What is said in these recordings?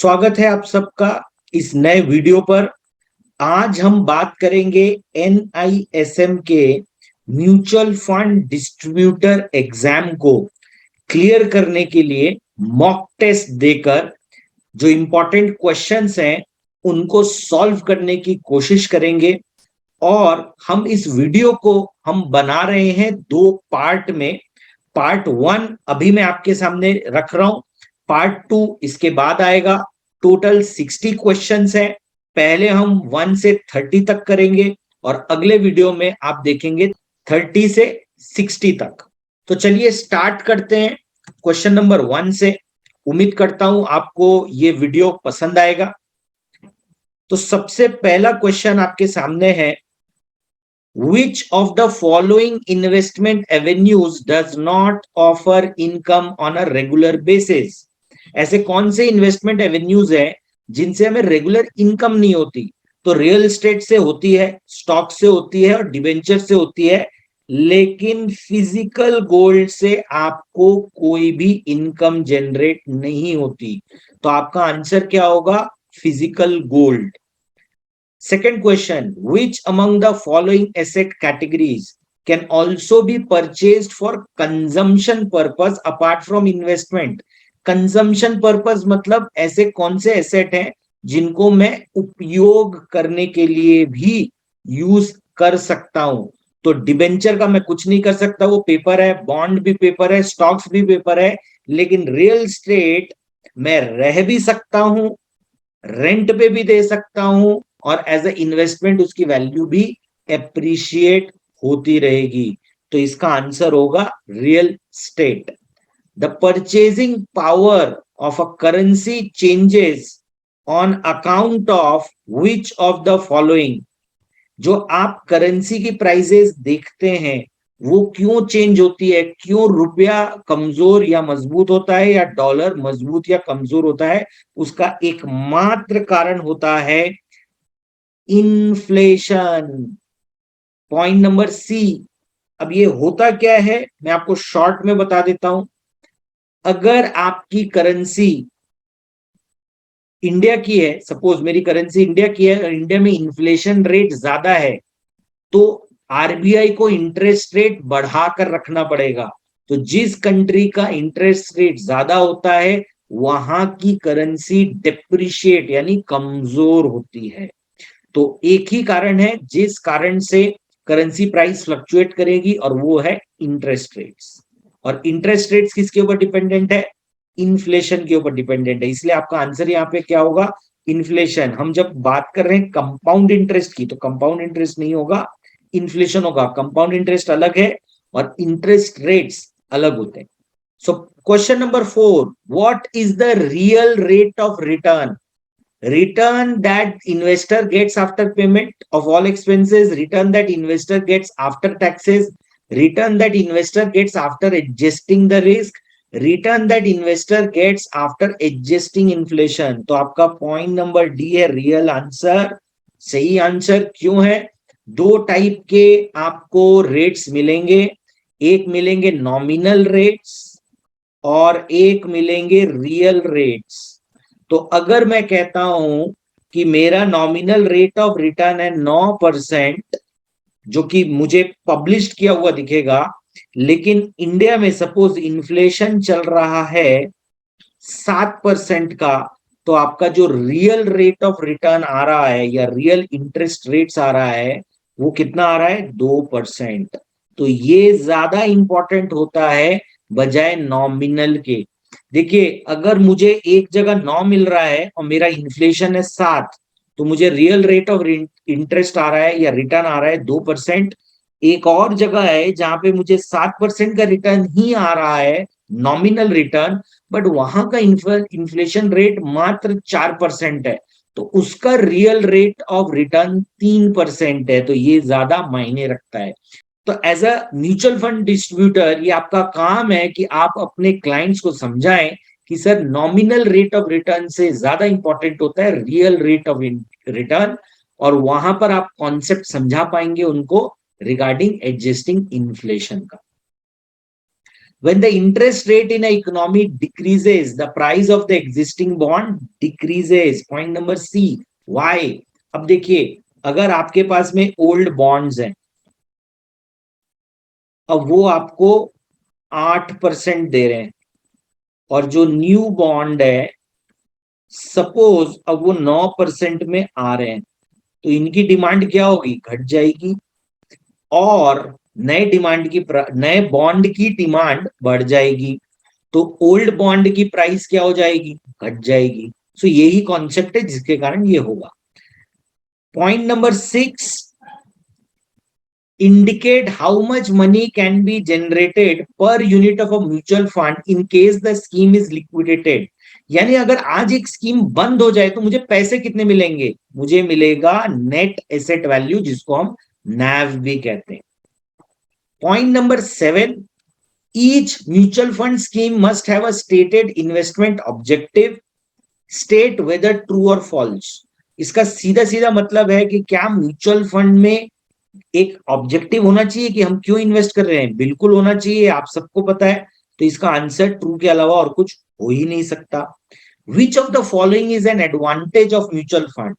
स्वागत है आप सबका इस नए वीडियो पर। आज हम बात करेंगे NISM के म्यूचुअल फंड डिस्ट्रीब्यूटर एग्जाम को क्लियर करने के लिए मॉक टेस्ट देकर जो इंपॉर्टेंट क्वेश्चंस हैं उनको सॉल्व करने की कोशिश करेंगे। और हम इस वीडियो को हम बना रहे हैं दो पार्ट में। पार्ट 1 अभी मैं आपके सामने रख रहा हूं, पार्ट 2 इसके बाद आएगा। टोटल 60 क्वेश्चंस हैं। पहले हम 1 से 30 तक करेंगे और अगले वीडियो में आप देखेंगे 30 से 60 तक। तो चलिए स्टार्ट करते हैं क्वेश्चन नंबर 1 से। उम्मीद करता हूं आपको ये वीडियो पसंद आएगा। तो सबसे पहला क्वेश्चन आपके सामने है, Which of the following investment avenues does not offer income on a regular basis? ऐसे कौन से इन्वेस्टमेंट एवेन्यूज है जिनसे हमें रेगुलर इनकम नहीं होती? तो रियल एस्टेट से होती है, स्टॉक से होती है और डिबेंचर से होती है, लेकिन फिजिकल गोल्ड से आपको कोई भी इनकम जनरेट नहीं होती। तो आपका आंसर क्या होगा? Physical gold. Second question, which among the following asset categories can also be purchased for consumption purpose apart from investment? Consumption purpose मतलब ऐसे कौन से एसेट हैं जिनको मैं उपयोग करने के लिए भी यूज कर सकता हूं? तो डिबेंचर का मैं कुछ नहीं कर सकता, वो पेपर है, बॉन्ड भी पेपर है, स्टॉक्स भी पेपर है, लेकिन रियल एस्टेट मैं रह भी सकता हूं, रेंट पे भी दे सकता हूं और एज ए इन्वेस्टमेंट उसकी वैल्यू भी एप्रिशिएट होती रहेगी। तो इसका आंसर होगा real estate. The purchasing power of a currency changes on account of which of the following? जो आप करेंसी की प्राइसेस देखते हैं वो क्यों चेंज होती है? क्यों रुपया कमजोर या मजबूत होता है या डॉलर मजबूत या कमजोर होता है? उसका एकमात्र कारण होता है इन्फ्लेशन। Point number C. अब ये होता क्या है मैं आपको शॉर्ट में बता देता हूं। अगर आपकी करेंसी इंडिया की है, सपोज मेरी करेंसी इंडिया की है और इंडिया में इन्फ्लेशन रेट ज्यादा है, तो आरबीआई को इंटरेस्ट रेट बढ़ाकर रखना पड़ेगा। तो जिस कंट्री का इंटरेस्ट रेट ज्यादा होता है वहां की करेंसी डिप्रिशिएट यानी कमजोर होती है। तो एक ही कारण है जिस कारण से करेंसी प्राइस फ्लक्चुएट करेगी और वो है इंटरेस्ट रेट्स। और इंटरेस्ट रेट्स किसके ऊपर डिपेंडेंट है? इन्फ्लेशन के ऊपर डिपेंडेंट है। इसलिए आपका आंसर यहाँ पे क्या होगा? इन्फ्लेशन। हम जब बात कर रहे हैं कंपाउंड इंटरेस्ट की तो कंपाउंड इंटरेस्ट नहीं होगा, इन्फ्लेशन होगा। कंपाउंड इंटरेस्ट अलग है और इंटरेस्ट रेट्स अलग होते हैं। So question number 4, what is the real rate of return? Return that investor gets after payment of all expenses, return that investor gets after taxes, return that investor gets after adjusting the risk, return that investor gets after adjusting inflation। तो आपका point number D है real answer. सही answer क्यों है? दो type के आपको rates मिलेंगे, एक मिलेंगे नॉमिनल रेट्स और एक मिलेंगे रियल रेट्स। तो अगर मैं कहता हूं कि मेरा नॉमिनल रेट ऑफ रिटर्न है 9%, जो कि मुझे पब्लिश किया हुआ दिखेगा, लेकिन इंडिया में सपोज इन्फ्लेशन चल रहा है 7% का, तो आपका जो रियल रेट ऑफ रिटर्न आ रहा है या रियल इंटरेस्ट रेट्स आ रहा है वो कितना आ रहा है? 2%। तो ये ज्यादा इंपॉर्टेंट होता है बजाय नॉमिनल के। देखिए अगर मुझे एक जगह 9 मिल रहा है और मेरा इन्फ्लेशन है 7, तो मुझे रियल रेट ऑफ इंटरेस्ट आ रहा है या रिटर्न आ रहा है 2%। एक और जगह है जहां पे मुझे 7% का रिटर्न ही आ रहा है, नॉमिनल रिटर्न, बट वहां का इन्फ्लेशन रेट मात्र 4% है, तो उसका रियल रेट ऑफ रिटर्न 3% है। तो ये ज्यादा मायने रखता है। तो as a mutual fund distributor ये आपका काम है कि आप अपने क्लाइंट्स को समझाएं कि sir nominal rate of return से ज्यादा इंपॉर्टेंट होता है रियल रेट ऑफ रिटर्न, और वहां पर आप कॉन्सेप्ट समझा पाएंगे उनको रिगार्डिंग एडजस्टिंग इन्फ्लेशन का। When the interest rate in an economy decreases, the price of the existing bond decreases. Point number C. Why? अब देखिए, अगर आपके पास में ओल्ड बॉन्ड्स हैं, अब वो आपको 8% दे रहे हैं, और जो न्यू बॉन्ड है सपोज अब वो 9% में आ रहे हैं, तो इनकी डिमांड क्या होगी? घट जाएगी, और नए बॉन्ड की डिमांड बढ़ जाएगी, तो ओल्ड बॉन्ड की प्राइस क्या हो जाएगी? घट जाएगी। सो यही कॉन्सेप्ट है जिसके कारण ये होगा। Point number 6, indicate how much money can be generated per unit of a mutual fund in case the scheme is liquidated। यानी अगर आज एक स्कीम बंद हो जाए तो मुझे पैसे कितने मिलेंगे? मुझे मिलेगा नेट एसेट वैल्यू, जिसको हम नैव भी कहते हैं। Point number 7, each mutual fund scheme must have a stated investment objective, state whether true or false। इसका सीधा सीधा मतलब है कि क्या म्यूचुअल फंड में एक ऑब्जेक्टिव होना चाहिए कि हम क्यों इन्वेस्ट कर रहे हैं? बिल्कुल होना चाहिए, आप सबको पता है। तो इसका आंसर ट्रू के अलावा और कुछ हो ही नहीं सकता। Which of the following is an advantage of mutual fund?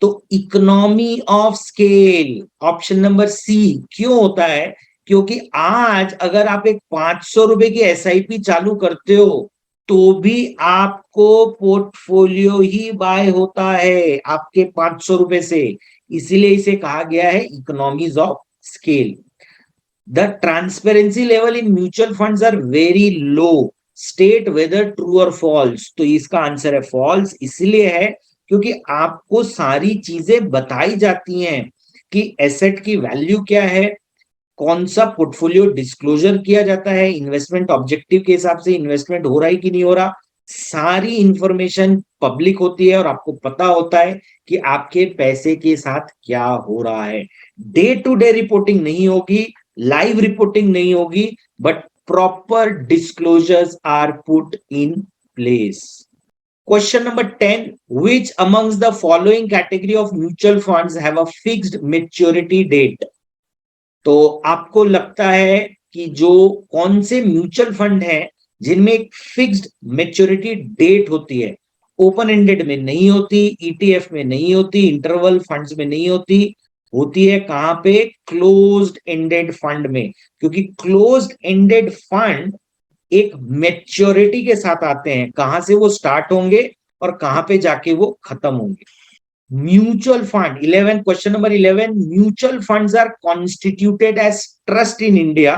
तो economy of scale, option number C. क्यों होता है? क्योंकि आज अगर आप एक 500 रुपए की एसआईपी चालू करते हो तो भी आपको पोर्टफोलियो ही बाय होता है आपके 500 रुपए से। इसीलिए इसे कहा गया है economies of scale. The transparency level in mutual funds are very low, state whether true और फॉल्स। तो इसका आंसर है फॉल्स। इसलिए है क्योंकि आपको सारी चीजें बताई जाती हैं कि एसेट की वैल्यू क्या है, कौन सा पोर्टफोलियो डिस्क्लोजर किया जाता है, इन्वेस्टमेंट ऑब्जेक्टिव के हिसाब से इन्वेस्टमेंट हो रहा है कि नहीं हो रहा, सारी इंफॉर्मेशन पब्लिक होती है और आपको पता होता है कि आपके पैसे के साथ क्या हो रहा है। डे टू डे रिपोर्टिंग नहीं होगी, लाइव रिपोर्टिंग नहीं होगी, but proper disclosures are put in place. Question number 10, which amongst the following category of mutual funds have a fixed maturity date? तो आपको लगता है कि जो कौन से म्यूचुअल फंड हैं जिनमें एक फिक्स्ड मेच्योरिटी डेट होती है? ओपन एंडेड में नहीं होती, ईटीएफ में नहीं होती, इंटरवल फंड्स में नहीं होती, होती है कहां पे? क्लोज्ड एंडेड फंड में। क्योंकि क्लोज्ड एंडेड फंड एक मेच्योरिटी के साथ आते हैं, कहां से वो स्टार्ट होंगे और कहां पे जाके वो खत्म होंगे। Mutual fund 11, question number 11, mutual funds are constituted as trust in India,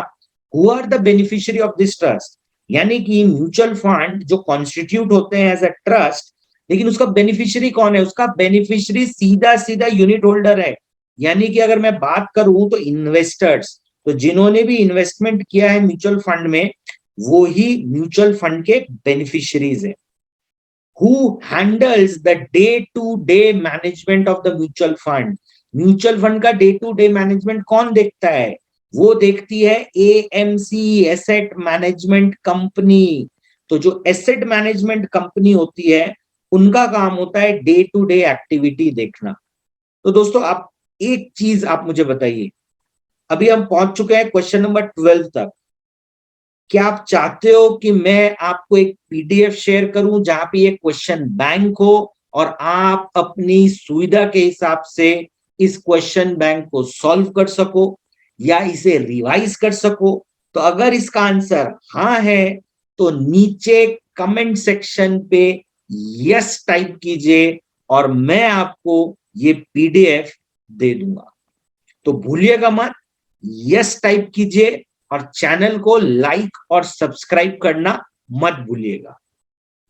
who are the beneficiary of this trust? यानी कि म्यूचुअल फंड जो कॉन्स्टिट्यूट होते हैं एज अ ट्रस्ट, लेकिन उसका बेनिफिशियरी कौन है? उसका बेनिफिशियरी सीधा सीधा यूनिट होल्डर है। यानी कि अगर मैं बात करूं तो इन्वेस्टर्स, तो जिन्होंने भी इन्वेस्टमेंट किया है म्यूचुअल फंड में, वो ही म्यूचुअल फंड के बेनिफिशियरीज है। Who handles the day to day management of the mutual fund? Mutual fund का डे टू डे मैनेजमेंट कौन देखता है? वो देखती है एएमसी, एसेट मैनेजमेंट कंपनी। तो जो एसेट मैनेजमेंट कंपनी होती है उनका काम होता है डे टू डे एक्टिविटी देखना। तो दोस्तों आप एक चीज आप मुझे बताइए, अभी हम पहुंच चुके हैं क्वेश्चन नंबर 12 तक। क्या आप चाहते हो कि मैं आपको एक पीडीएफ शेयर करूं जहां पे ये क्वेश्चन बैंक हो और आप अपनी सुविधा के हिसाब से इस क्वेश्चन बैंक को सॉल्व कर सको या इसे रिवाइज कर सको? तो अगर इसका आंसर हाँ है तो नीचे कमेंट सेक्शन पे यस टाइप कीजिए और मैं आपको ये पीडीएफ दे दूंगा। तो भूलिएगा मत, यस टाइप कीजिए और चैनल को लाइक और सब्सक्राइब करना मत भूलिएगा।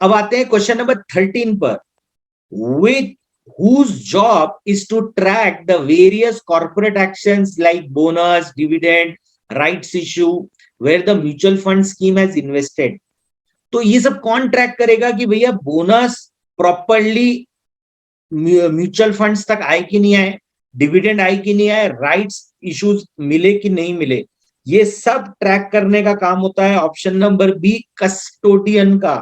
अब आते हैं क्वेश्चन नंबर 13 पर। With whose job is to track the various corporate actions like bonus, dividend, rights issue where the mutual fund scheme has invested। तो ये सब कौन ट्रैक करेगा कि भैया बोनस प्रॉपरली म्यूचुअल फंड्स तक आए कि नहीं आए, डिविडेंड आए कि नहीं आए, राइट्स इश्यूज मिले कि नहीं मिले? ये सब ट्रैक करने का काम होता है ऑप्शन नंबर बी, कस्टोडियन का।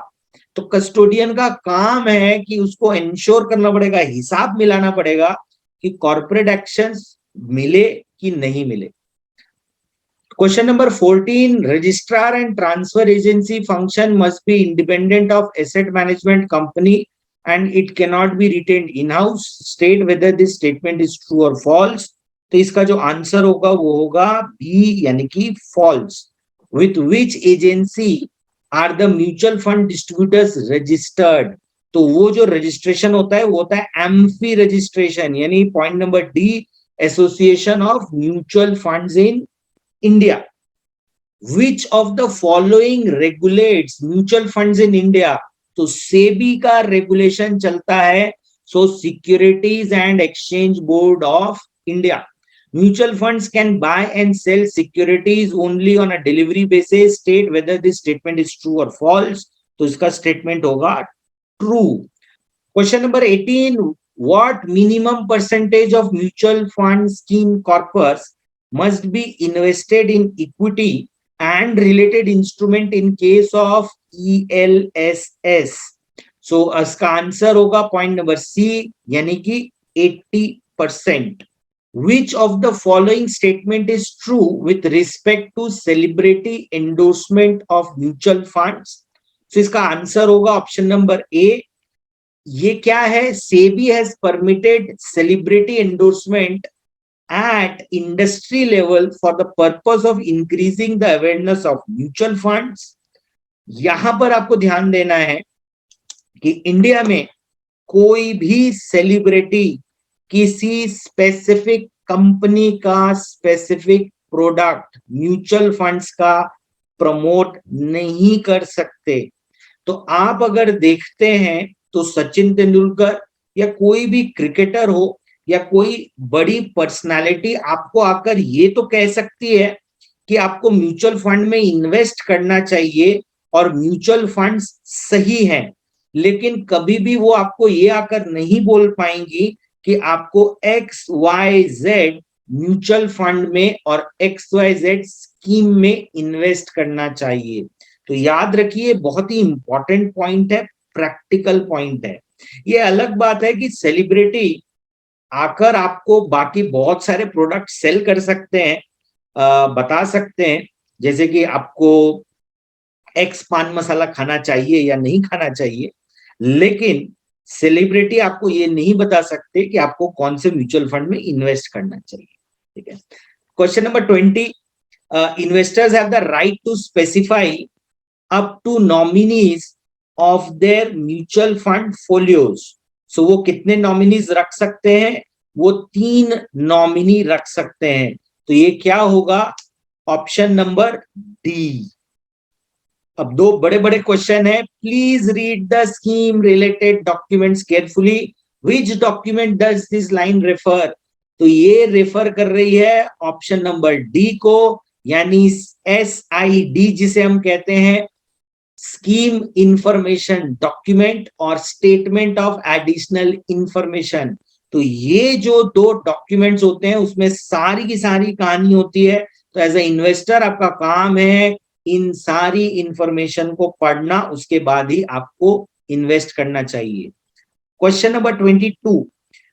तो कस्टोडियन का काम है कि उसको इंश्योर करना पड़ेगा, हिसाब मिलाना पड़ेगा कि कॉर्पोरेट एक्शंस मिले कि नहीं मिले। Question number 14, registrar and transfer agency function must be independent of asset management company and it cannot be retained in-house. State whether this statement is true or false. तो इसका जो आंसर होगा वो होगा बी यानी कि false. With which agency are the mutual fund distributors registered? तो वो जो रजिस्ट्रेशन होता है वो होता है एम्फी रजिस्ट्रेशन, यानी point number D, association of mutual funds in India. Which of the following regulates mutual funds in India? तो सेबी का रेगुलेशन चलता है, so securities and exchange board of India. Mutual funds can buy and sell securities only on a delivery basis. State whether this statement is true or false. तो इसका statement होगा true. Question number 18. What minimum percentage of mutual fund scheme corpus must be invested in equity and related instrument in case of ELSS? So इसका answer होगा point number C यानी कि 80%. Which of the following statement is true with respect to celebrity endorsement of mutual funds? So इसका answer होगा option number A. ये क्या है? SEBI has permitted celebrity endorsement at industry level for the purpose of increasing the awareness of mutual funds. यहां पर आपको ध्यान देना है कि इंडिया में कोई भी सेलिब्रिटी किसी स्पेसिफिक कंपनी का स्पेसिफिक प्रोडक्ट म्यूचुअल फंड्स का प्रमोट नहीं कर सकते. तो आप अगर देखते हैं तो सचिन तेंदुलकर या कोई भी क्रिकेटर हो या कोई बड़ी पर्सनालिटी आपको आकर ये तो कह सकती है कि आपको म्यूचुअल फंड में इन्वेस्ट करना चाहिए और म्यूचुअल फंड्स सही हैं, लेकिन कभी भी वो आपको ये आकर नहीं बोल पाएंगी कि आपको XYZ म्यूचुअल फंड में और XYZ स्कीम में इन्वेस्ट करना चाहिए. तो याद रखिए, बहुत ही इंपॉर्टेंट पॉइंट है, प्रैक्टिकल पॉइंट है. ये अलग बात है कि सेलिब्रिटी आकर आपको बाकी बहुत सारे प्रोडक्ट सेल कर सकते हैं, बता सकते हैं, जैसे कि आपको एक्स पान मसाला खाना चाहिए या नहीं खाना चाहिए, लेकिन सेलिब्रिटी आपको ये नहीं बता सकते कि आपको कौन से म्यूचुअल फंड में इन्वेस्ट करना चाहिए. ठीक है. Question number 20. Investors have the right to specify up to nominees of their mutual fund folios. So वो कितने नॉमिनीज रख सकते हैं? वो 3 नॉमिनी रख सकते हैं. तो ये क्या होगा? Option number D. अब 2 बड़े बड़े क्वेश्चन है. Please read the scheme related documents carefully. Which document does this line refer? तो ये रेफर कर रही है ऑप्शन नंबर डी को, यानी SID जिसे हम कहते हैं स्कीम इंफॉर्मेशन डॉक्यूमेंट और स्टेटमेंट ऑफ एडिशनल इंफॉर्मेशन. तो ये जो 2 डॉक्यूमेंट्स होते हैं उसमें सारी की सारी कहानी होती है. तो एज ए इन्वेस्टर आपका काम है इन सारी इंफॉर्मेशन को पढ़ना, उसके बाद ही आपको इन्वेस्ट करना चाहिए. Question number 22.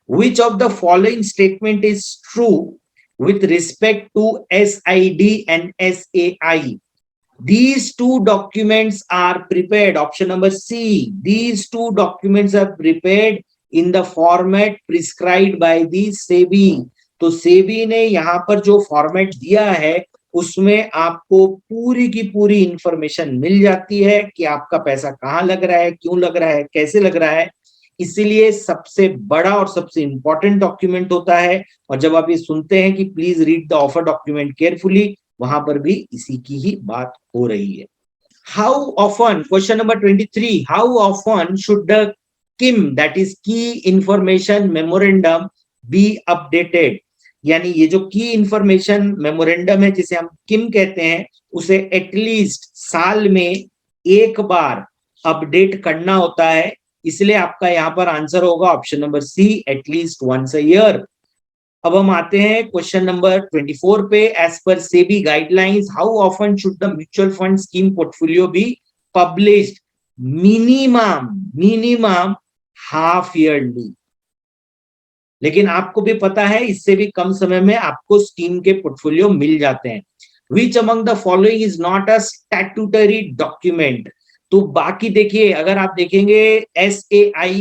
Which of the following statement is true with respect to SID and SAI? These 2 documents are prepared. Option number C. These 2 documents are prepared in the format prescribed by the SEBI. तो सेबी ने यहाँ पर जो format दिया है उसमें आपको पूरी की पूरी इंफॉर्मेशन मिल जाती है कि आपका पैसा कहाँ लग रहा है, क्यों लग रहा है, कैसे लग रहा है. इसीलिए सबसे बड़ा और सबसे इंपॉर्टेंट डॉक्यूमेंट होता है. और जब आप ये सुनते हैं कि please read the offer document carefully, वहां पर भी इसी की ही बात हो रही है. How often, question number 23, how often should the Kim that is की इंफॉर्मेशन मेमोरेंडम बी अपडेटेड? यानी ये जो की इंफॉर्मेशन मेमोरेंडम है जिसे हम किम कहते हैं, उसे एटलीस्ट साल में 1 बार अपडेट करना होता है. इसलिए आपका यहां पर आंसर होगा option number C, at least once a year. अब हम आते हैं क्वेश्चन नंबर 24 पे. As per SEBI guidelines how often should the mutual fund scheme portfolio be published? Minimum half yearly. लेकिन आपको भी पता है इससे भी कम समय में आपको स्कीम के पोर्टफोलियो मिल जाते हैं. Which among the following is not a statutory document. तो बाकी देखिए, अगर आप देखेंगे SAI,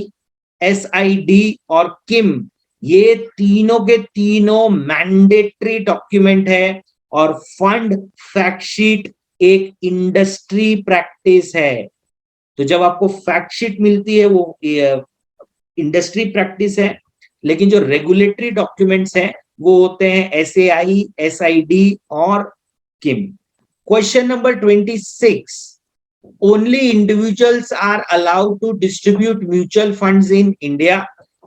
SID और किम, ये तीनों के तीनों मैंडेटरी डॉक्यूमेंट है, और फंड फैक्ट शीट एक इंडस्ट्री प्रैक्टिस है। तो जब आपको फैक्ट शीट मिलती है वो इंडस्ट्री प्रैक्टिस है, लेकिन जो रेगुलेटरी डॉक्यूमेंट्स हैं वो होते हैं SAI, SID और KIM. Question number 26, only individuals are allowed to distribute mutual funds in India,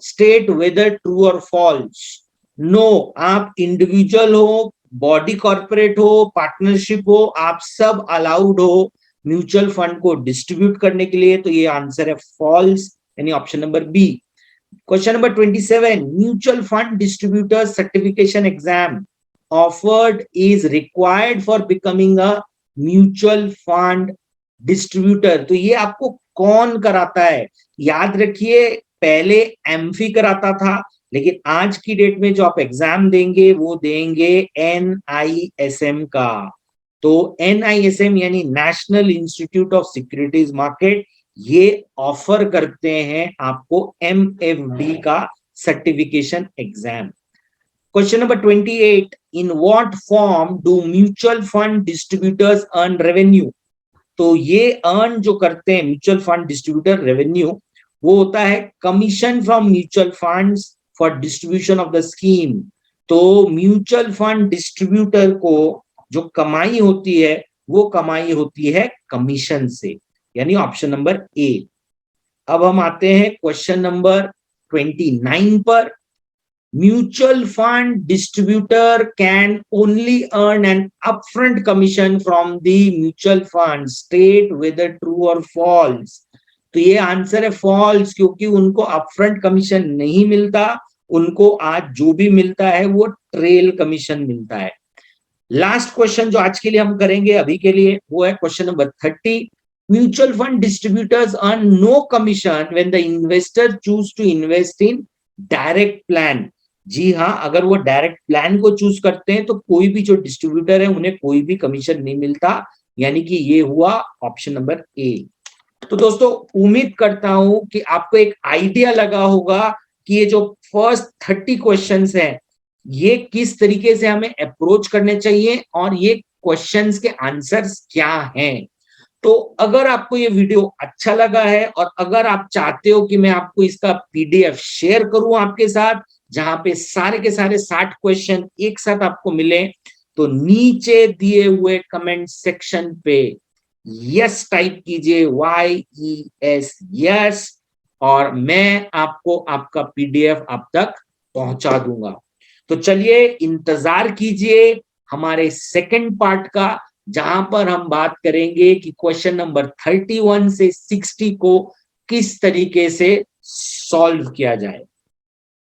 state whether true or false। no, आप इंडिविजुअल हो, बॉडी कॉर्पोरेट हो, पार्टनरशिप हो, आप सब अलाउड हो म्यूचुअल फंड को डिस्ट्रीब्यूट करने के लिए। तो ये आंसर है फॉल्स, यानी option number B. Question number 27, mutual fund distributor certification exam offered is required for becoming a mutual fund distributor. तो ये आपको कौन कराता है? याद रखिए, पहले एमफी कराता था, लेकिन आज की डेट में जो आप एग्जाम देंगे वो देंगे NISM का। तो NISM यानी national institute of securities market, ये ऑफर करते हैं आपको MFD का certification exam. Question number 28, in what form do mutual fund distributors earn revenue? तो ये अर्न जो करते हैं म्यूचुअल फंड डिस्ट्रीब्यूटर रेवेन्यू, वो होता है commission from mutual funds for distribution of the scheme. तो म्यूचुअल फंड डिस्ट्रीब्यूटर को जो कमाई होती है वो कमाई होती है कमीशन से, यानी ऑप्शन नंबर ए। अब हम आते हैं क्वेश्चन नंबर 29 पर। Mutual fund distributor can only earn an upfront commission from the mutual fund, state whether true or false। तो ये आंसर है फॉल्स, क्योंकि उनको अपफ्रंट कमीशन नहीं मिलता, उनको आज जो भी मिलता है वो ट्रेल कमीशन मिलता है। लास्ट क्वेश्चन जो आज के लिए हम करेंगे अभी के लिए, वो है question number 30। Mutual fund distributors earn no commission when the investor choose to invest in direct plan. जी हाँ, अगर वो डायरेक्ट प्लान को चूज करते हैं तो कोई भी जो डिस्ट्रीब्यूटर है उन्हें कोई भी कमीशन नहीं मिलता, यानी कि ये हुआ ऑप्शन नंबर ए। तो दोस्तों, उम्मीद करता हूं कि आपको एक आइडिया लगा होगा कि ये जो फर्स्ट 30 क्वेश्चंस हैं ये किस तरीके से हमें अप्रोच करने चाहिए और ये क्वेश्चंस के आंसर्स क्या हैं। तो अगर आपको ये वीडियो अच्छा लगा है और अगर आप चाहते हो कि मैं आपको इसका PDF शेयर करूं आपके साथ, जहां पे सारे के सारे 60 क्वेश्चन एक साथ आपको मिले, तो नीचे दिए हुए कमेंट सेक्शन पे यस टाइप कीजिए, YES यस, और मैं आपको आपका PDF आप तक पहुंचा दूंगा। तो चलिए इंतजार कीजिए हमारे सेकंड पार्ट का, जहां पर हम बात करेंगे कि क्वेश्चन नंबर 31 से 60 को किस तरीके से सॉल्व किया जाए।